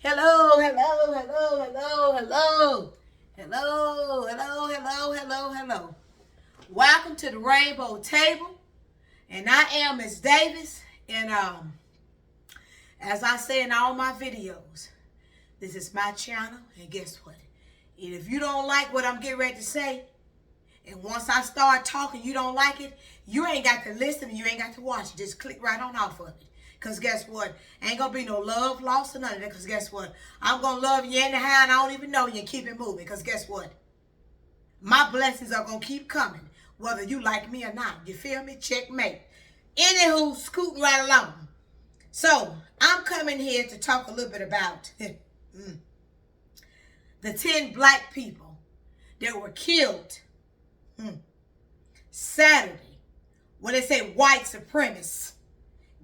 Hello, hello, hello, hello, hello. Hello, hello, hello, hello, hello. Welcome to the Rainbow Table. And I am Miss Davis. And as I say in all my videos, this is my channel. And guess what? And if you don't like what I'm getting ready to say, and once I start talking, you don't like it, you ain't got to listen, you ain't got to watch it. Just click right on off of it. Because guess what? Ain't going to be no love lost or none of that. Because guess what? I'm going to love you anyhow and I don't even know you and keep it moving. Because guess what? My blessings are going to keep coming. Whether you like me or not. You feel me? Checkmate. Anywho, scooting right along. So, I'm coming here to talk a little bit about the 10 black people that were killed Saturday. When they say white supremacists.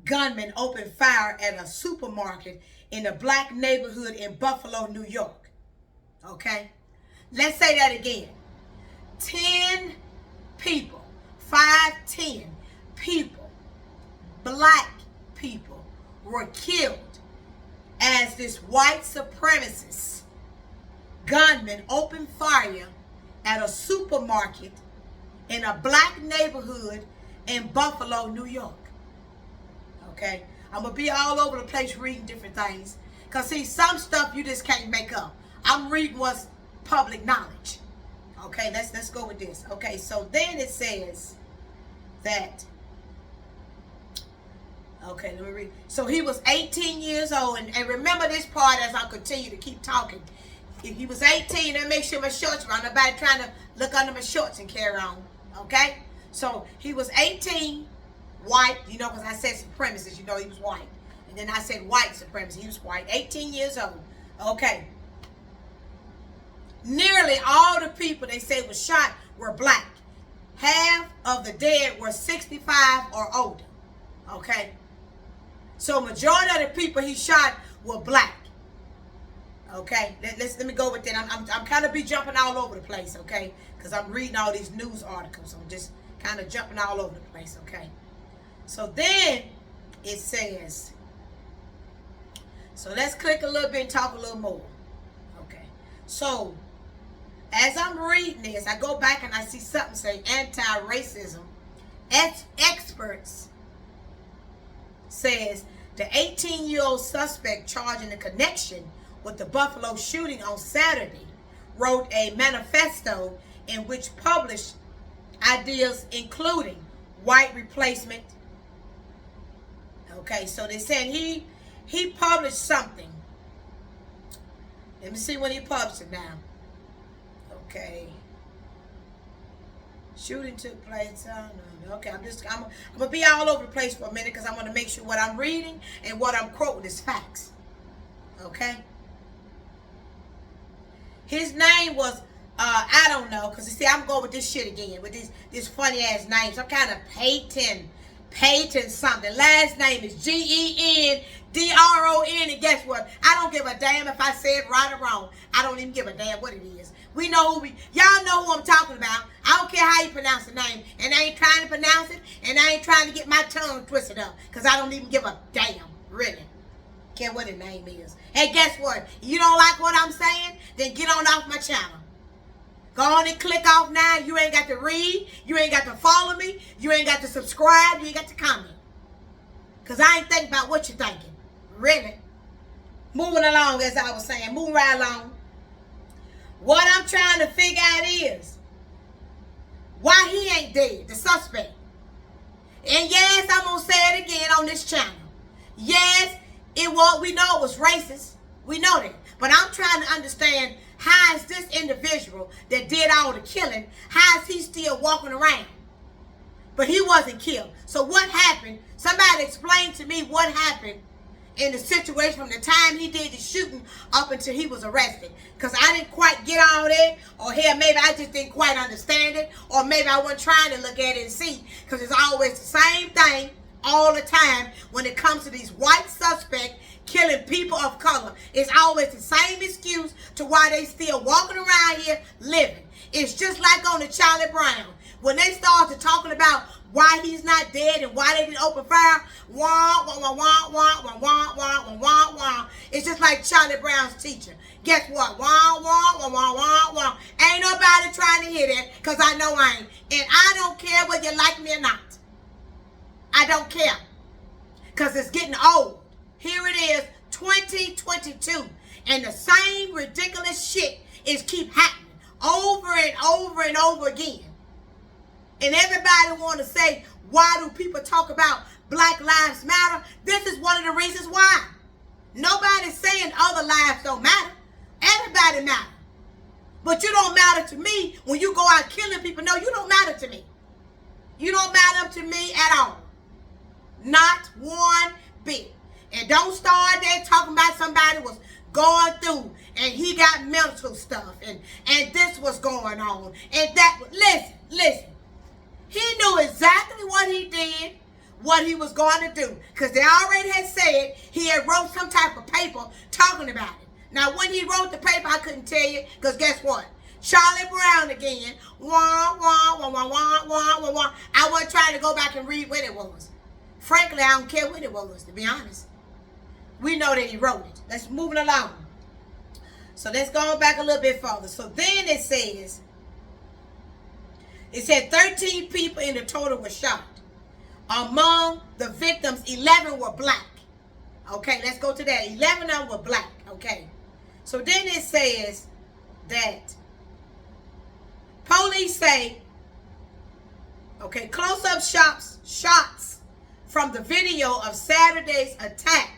Gunmen opened fire at a supermarket in a black neighborhood in Buffalo, New York. Okay? Let's say that again. 10 people, 10 people, black people were killed as this white supremacist gunman opened fire at a supermarket in a black neighborhood in Buffalo, New York. Okay, I'm going to be all over the place reading different things. Because, see, some stuff you just can't make up. I'm reading what's public knowledge. Okay, let's go with this. Okay, so then it says that, okay, let me read. So he was 18 years old. And remember this part as I continue to keep talking. If he was 18, then make sure my shorts are on. Nobody trying to look under my shorts and carry on. Okay, so he was 18. White, you know, because I said supremacist, you know, he was white. And then I said white supremacist, he was white. 18 years old. Okay. Nearly all the people they say was shot were black. Half of the dead were 65 or older. Okay. So majority of the people he shot were black. Okay. Let me go with that. I'm kind of be jumping all over the place, okay? Because I'm reading all these news articles. I'm just kind of jumping all over the place, okay? So then it says, so let's click a little bit and talk a little more. Okay. So as I'm reading this, I go back and I see something say anti-racism. Experts says the 18-year-old suspect charged in a connection with the Buffalo shooting on Saturday wrote a manifesto in which published ideas including white replacement. Okay, so they said he published something. Let me see when he published it now. Okay. Shooting took place. Okay, I'm gonna be all over the place for a minute because I want to make sure what I'm reading and what I'm quoting is facts. Okay. His name was I don't know, because you see I'm going with this shit again with these funny ass names. I'm kind of Peyton something. Last name is G-E-N-D-R-O-N. And guess what? I don't give a damn if I say it right or wrong. I don't even give a damn what it is. We know who y'all know who I'm talking about. I don't care how you pronounce the name. And I ain't trying to pronounce it. And I ain't trying to get my tongue twisted up. Because I don't even give a damn. Really. Care what the name is. Hey, guess what? You don't like what I'm saying? Then get on off my channel. Go on and click off now. You ain't got to read. You ain't got to follow me. You ain't got to subscribe. You ain't got to comment. Because I ain't thinking about what you're thinking. Really. Moving along, as I was saying. Moving right along. What I'm trying to figure out is why he ain't dead, the suspect. And yes, I'm going to say it again on this channel. Yes, we know it was racist. We know that. But I'm trying to understand, how is this individual that did all the killing, how is he still walking around? But he wasn't killed. So what happened? Somebody explain to me what happened in the situation from the time he did the shooting up until he was arrested. Because I didn't quite get all that. Or hell, maybe I just didn't quite understand it. Or maybe I wasn't trying to look at it and see. Because it's always the same thing all the time when it comes to these white suspects killing people of color. It's always the same excuse to why they still walking around here living. It's just like on the Charlie Brown. when they started talking about why he's not dead and why they didn't open fire, wah, wah, wah, wah, wah, wah, wah, wah, wah, wah, wah. It's just like Charlie Brown's teacher. Guess what? Wah, wah, wah, wah, wah, wah. Ain't nobody trying to hear that, because I know I ain't. And I don't care whether you like me or not. I don't care, because it's getting old. Here it is, 2022, and the same ridiculous shit is keep happening over and over and over again. And everybody want to say, why do people talk about Black Lives Matter? This is one of the reasons why. Nobody's saying other lives don't matter. Everybody matters. But you don't matter to me when you go out killing people. No, you don't matter to me. You don't matter to me at all. Not one bit. And don't start there talking about somebody was going through and he got mental stuff and this was going on and that. Listen. He knew exactly what he did, what he was going to do, because they already had said he had wrote some type of paper talking about it. Now, when he wrote the paper, I couldn't tell you, because guess what? Charlie Brown again. Wah, wah, wah, wah, wah, wah, wah, wah. I wasn't trying to go back and read when it was. Frankly, I don't care when it was, to be honest. We know that he wrote it. Let's move it along. So let's go back a little bit further. So then it said 13 people in the total were shot. Among the victims, 11 were black. Okay, let's go to that. 11 of them were black. Okay. So then it says that police say, okay, close-up shots from the video of Saturday's attack,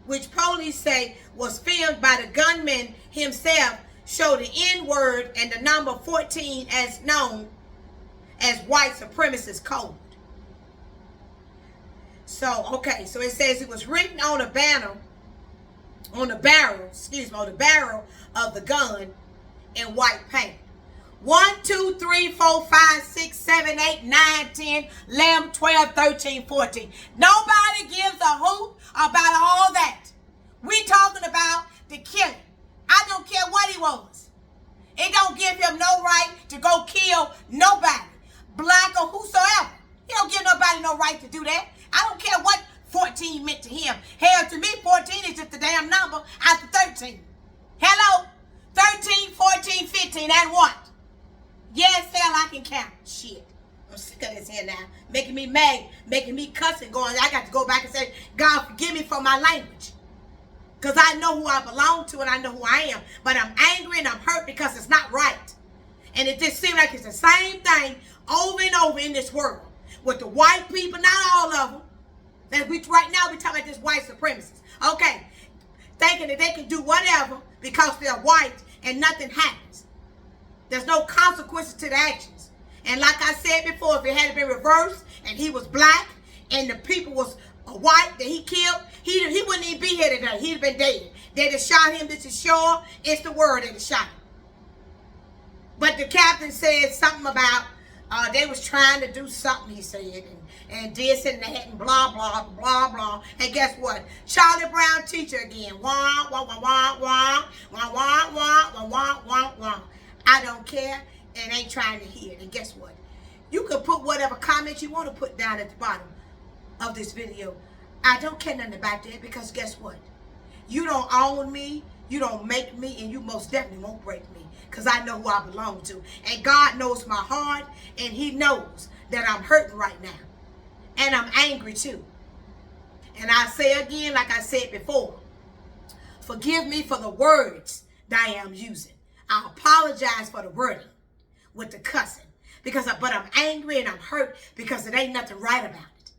which police say was filmed by the gunman himself, show the N-word and the number 14 as known as white supremacist code. So, okay, so it says it was written on the barrel of the gun in white paint. 1, 2, 3, 4, 5, 6, 7, 8, 9, 10, 11, 12, 13, 14. Nobody gives a hoot about all that. We talking about the killing. I don't care what he was. It don't give him no right to go kill nobody, black or whosoever. He don't give nobody no right to do that. I don't care what 14 meant to him. Hell, to me, 14 is just the damn number after 13. Hello? 13, 14, 15, and what? Yes, hell, I can count. Shit. I'm sick of this here now. Making me mad, making me cuss and going. I got to go back and say, God, forgive me for my language. Because I know who I belong to and I know who I am. But I'm angry and I'm hurt because it's not right. And it just seems like it's the same thing over and over in this world. With the white people, not all of them. And right now we're talking about this white supremacists. Okay. Thinking that they can do whatever because they're white and nothing happens. There's no consequences to the actions. And like I said before, if it had been reversed and he was black and the people was white that he killed, he wouldn't even be here today. He'd have been dead. They just shot him. This is sure. It's the word that shot him. But the captain said something about they was trying to do something, he said, and this and that and blah, blah, blah, blah. And guess what? Charlie Brown teacher again. Wah, wah, wah, wah, wah, wah, wah, wah, wah, wah, wah, wah. I don't care and ain't trying to hear it. And guess what? You can put whatever comments you want to put down at the bottom of this video. I don't care nothing about that because guess what? You don't own me, you don't make me, and you most definitely won't break me because I know who I belong to. And God knows my heart, and he knows that I'm hurting right now. And I'm angry too. And I say again, like I said before, forgive me for the words that I am using. I apologize for the wording with the cussing. But I'm angry and I'm hurt because it ain't nothing right about it.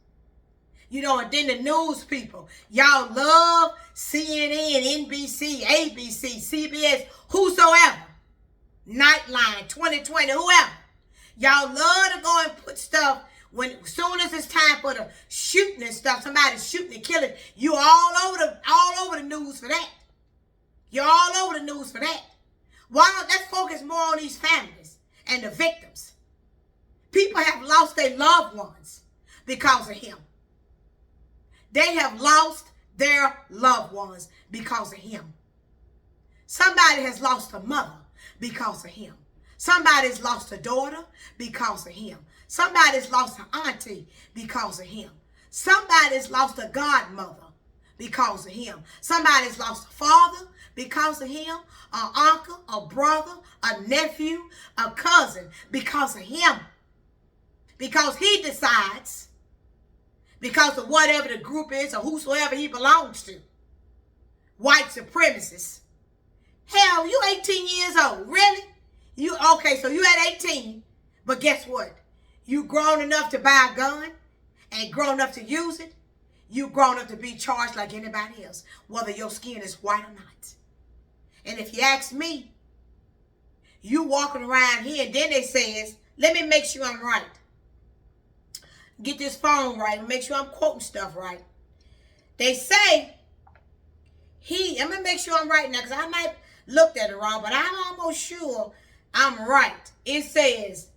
You know, and then the news people, y'all love CNN, NBC, ABC, CBS, whosoever. Nightline, 2020, whoever. Y'all love to go and put stuff when as soon as it's time for the shooting and stuff, somebody's shooting and killing, you all over the news for that. You're all over the news for that. Why don't let's focus more on these families and the victims. People have lost their loved ones because of him. They have lost their loved ones because of him. Somebody has lost a mother because of him. Somebody's lost a daughter because of him. Somebody's lost an auntie because of him. Somebody's lost a godmother because of him. Somebody's lost a father because of him, an uncle, a brother, a nephew, a cousin because of him. Because he decides, because of whatever the group is or whosoever he belongs to. White supremacists. Hell, you 18 years old. Really? Okay, so you at 18, but guess what? You grown enough to buy a gun and grown enough to use it. You grown up to be charged like anybody else, whether your skin is white or not. And if you ask me, you walking around here and then they says, let me make sure I'm right. Get this phone right and make sure I'm quoting stuff right. They say, I'm going to make sure I'm right now because I might looked at it wrong, but I'm almost sure I'm right. It says,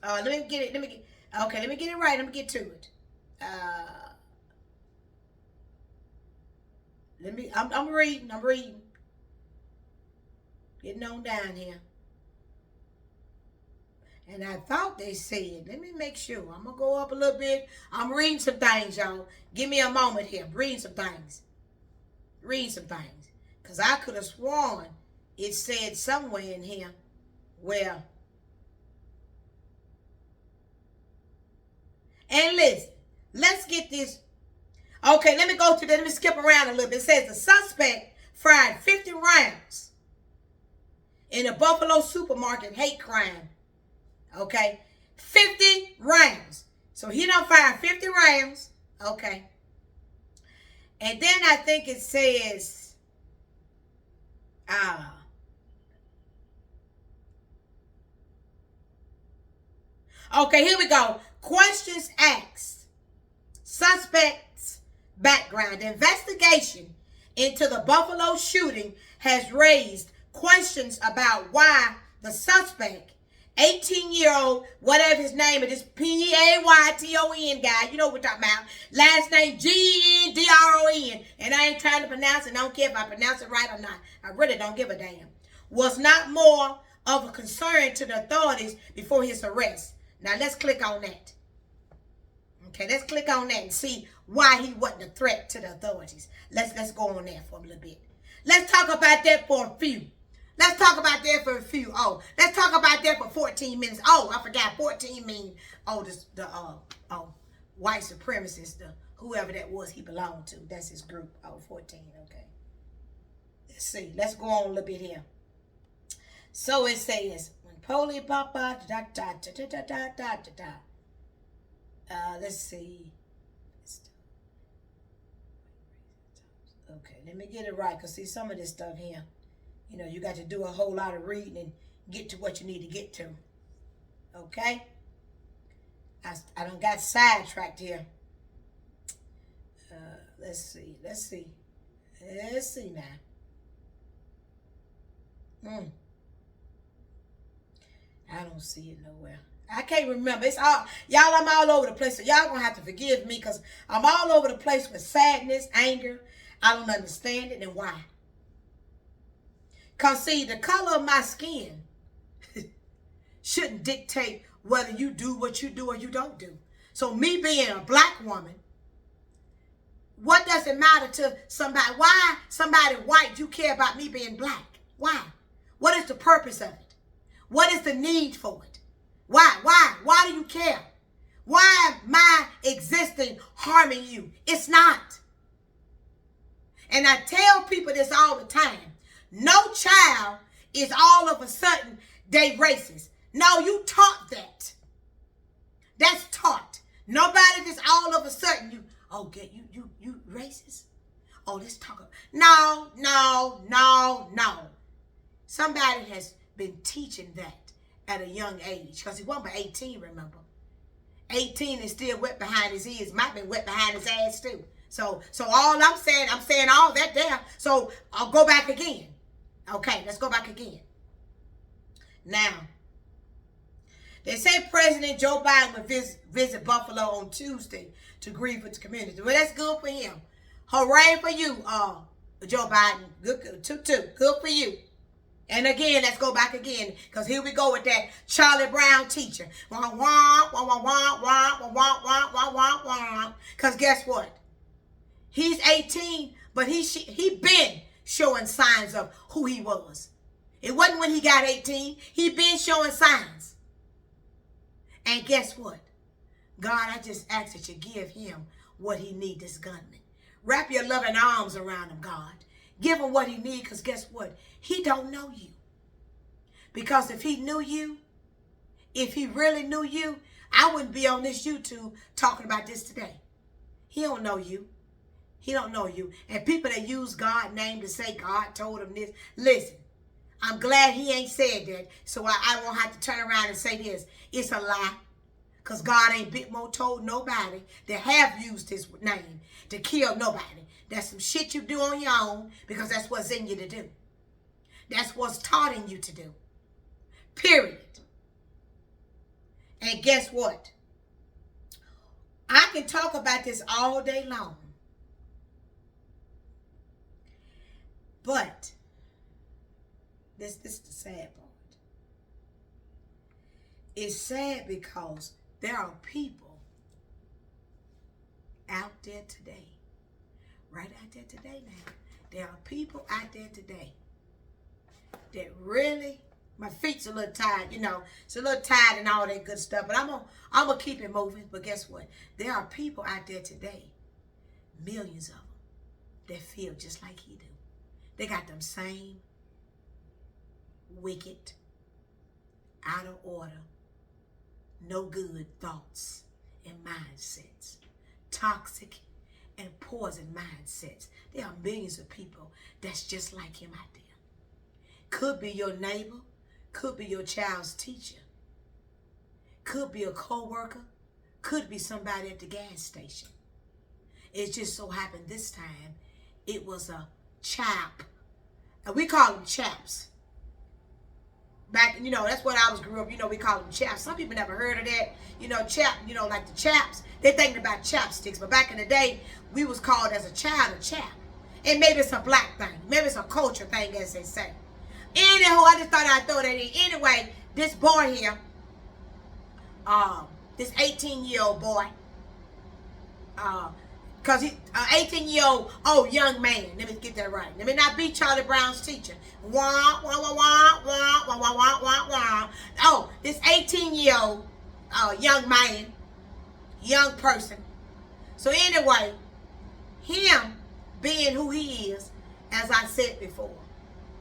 let me get it right. Let me get to it. I'm reading. Getting on down here. And I thought they said, let me make sure. I'm going to go up a little bit. I'm reading some things, y'all. Give me a moment here. Reading some things. Because I could have sworn it said somewhere in here where. And listen, let's get this. Okay, let me skip around a little bit. It says the suspect fired 50 rounds in a Buffalo supermarket hate crime. Okay, 50 rounds. So he done fired 50 rounds. Okay. And then I think it says, okay, here we go. Questions asked. Suspect's background. The investigation into the Buffalo shooting has raised questions about why the suspect, 18-year-old, whatever his name is, this P-A-Y-T-O-N guy, you know what we're talking about. Last name G-E-N-D-R-O-N. And I ain't trying to pronounce it. I don't care if I pronounce it right or not. I really don't give a damn. Was not more of a concern to the authorities before his arrest. Now, let's click on that. Okay, let's click on that and see why he wasn't a threat to the authorities. Let's go on there for a little bit. Let's talk about that for a few. Let's talk about that for a few. Oh, let's talk about that for 14 minutes. Oh, I forgot 14 mean, white supremacist, whoever that was he belonged to. That's his group. Oh, 14, okay. Let's see. Let's go on a little bit here. So it says, when police papa, let's see. Okay, let me get it right, because see, some of this stuff here, you know, you got to do a whole lot of reading and get to what you need to get to. Okay? I done got sidetracked here. Let's see now. I don't see it nowhere. I can't remember. It's all, y'all, I'm all over the place. So y'all gonna have to forgive me because I'm all over the place with sadness, anger. I don't understand it and why. Because, see, the color of my skin shouldn't dictate whether you do what you do or you don't do. So me being a black woman, what does it matter to somebody? Why somebody white, you care about me being black? Why? What is the purpose of it? What is the need for it? Why do you care? Why am I existing harming you? It's not. And I tell people this all the time. No child is all of a sudden they racist. No, you taught that. That's taught. Nobody just all of a sudden you racist. Oh, let's talk. No. Somebody has been teaching that at a young age. Because he wasn't but 18, remember. 18 is still wet behind his ears. Might be wet behind his ass too. So all I'm saying all that there. So I'll go back again. Okay, let's go back again. Now, they say President Joe Biden will visit Buffalo on Tuesday to grieve with the community. Well, that's good for him. Hooray for you, Joe Biden. Good for you. And again, let's go back again, because here we go with that Charlie Brown teacher. Wah, wah, wah, wah, wah, wah, wah, wah, wah, wah, wah, wah. Because guess what? He's 18, but he been showing signs of who he was. It wasn't when he got 18. He been showing signs. And guess what? God, I just ask that you give him what he need, this gunman. Wrap your loving arms around him, God. Give him what he need, because guess what? He don't know you. Because if he knew you, if he really knew you, I wouldn't be on this YouTube talking about this today. He don't know you. He don't know you. And people that use God's name to say God told him this. Listen, I'm glad he ain't said that, so I won't have to turn around and say this. It's a lie. Because God ain't bit more told nobody that have used his name to kill nobody. That's some shit you do on your own, because that's what's in you to do. That's what's taught in you to do. Period. And guess what? I can talk about this all day long. But this is the sad part. It's sad because there are people out there today, right out there today now. There are people out there today that really, my feet's a little tired, you know, it's a little tired and all that good stuff, but I'm gonna keep it moving. But guess what? There are people out there today, millions of them, that feel just like he do. They got them same wicked, out of order, no good thoughts and mindsets, toxic and poison mindsets. There are millions of people that's just like him out there. Could be your neighbor, could be your child's teacher, could be a co-worker, could be somebody at the gas station. It just so happened this time it was a chap, and we call them chaps. Back, you know, that's what I was grew up, you know, we call them chaps. Some people never heard of that. You know, chap, you know, like the chaps, they thinking about chapsticks. But back in the day, we was called as a child a chap. And maybe it's a black thing. Maybe it's a culture thing, as they say. Anyhow, I just thought I'd throw that in. Anyway, this boy here, this 18-year-old boy, because he, 18-year-old young man. Let me get that right. Let me not be Charlie Brown's teacher. Wah, wah, wah, wah, wah, wah, wah, wah, wah, wah. Oh, this 18-year-old young man, young person. So anyway, him being who he is, as I said before,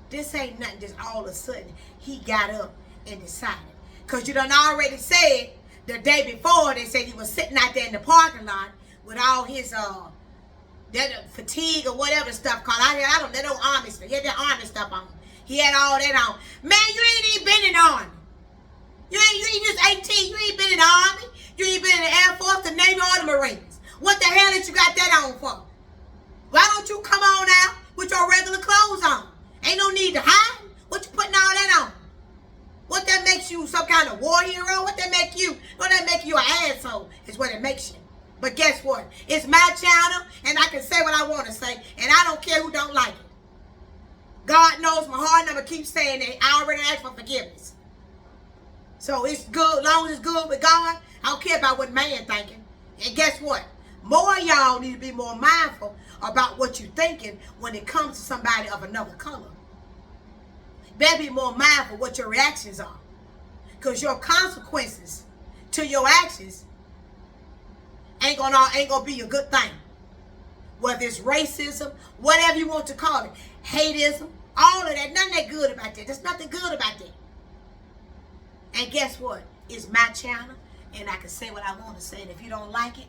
this ain't nothing just all of a sudden he got up and decided. Because you done already said the day before, they said he was sitting out there in the parking lot with all his that fatigue or whatever stuff called. I don't, that old army stuff. He had that army stuff on. He had all that on. Man, you ain't even been in the army. You ain't just 18. You ain't been in the army. You ain't been in the Air Force, the Navy, or the Marines. What the hell did you got that on for? Why don't you come on out with your regular clothes on? Ain't no need to hide. What you putting all that on? What that makes you some kind of war hero? What that make you? What that make you an asshole is what it makes you. But guess what? It's my channel, and I can say what I want to say, and I don't care who don't like it. God knows my heart, and I'm going to keep saying that. I already asked for forgiveness. So it's good. As long as it's good with God, I don't care about what man thinking. And guess what? More of y'all need to be more mindful about what you're thinking when it comes to somebody of another color. Better be more mindful what your reactions are. Because your consequences to your actions ain't gonna be a good thing. Whether it's racism, whatever you want to call it, hateism, all of that, nothing that good about that. There's nothing good about that. And guess what? It's my channel, and I can say what I want to say. And if you don't like it,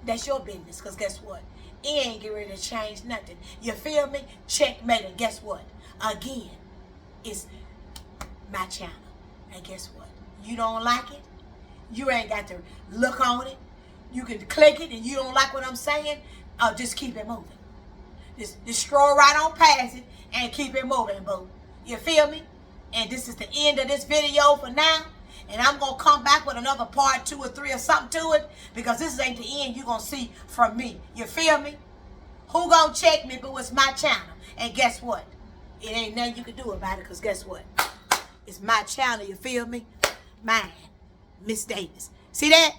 that's your business. Because guess what? It ain't getting ready to change nothing. You feel me? Checkmate. And guess what? Again, it's my channel. And guess what? You don't like it? You ain't got to look on it. You can click it, and you don't like what I'm saying, just keep it moving. Just stroll right on past it and keep it moving, boo. You feel me? And this is the end of this video for now. And I'm going to come back with another part 2 or 3 or something to it, because this ain't the end you're going to see from me. You feel me? Who going to check me? But it's my channel. And guess what? it ain't nothing you can do about it, because guess what? It's my channel, you feel me? Mine, Miss Davis. See that?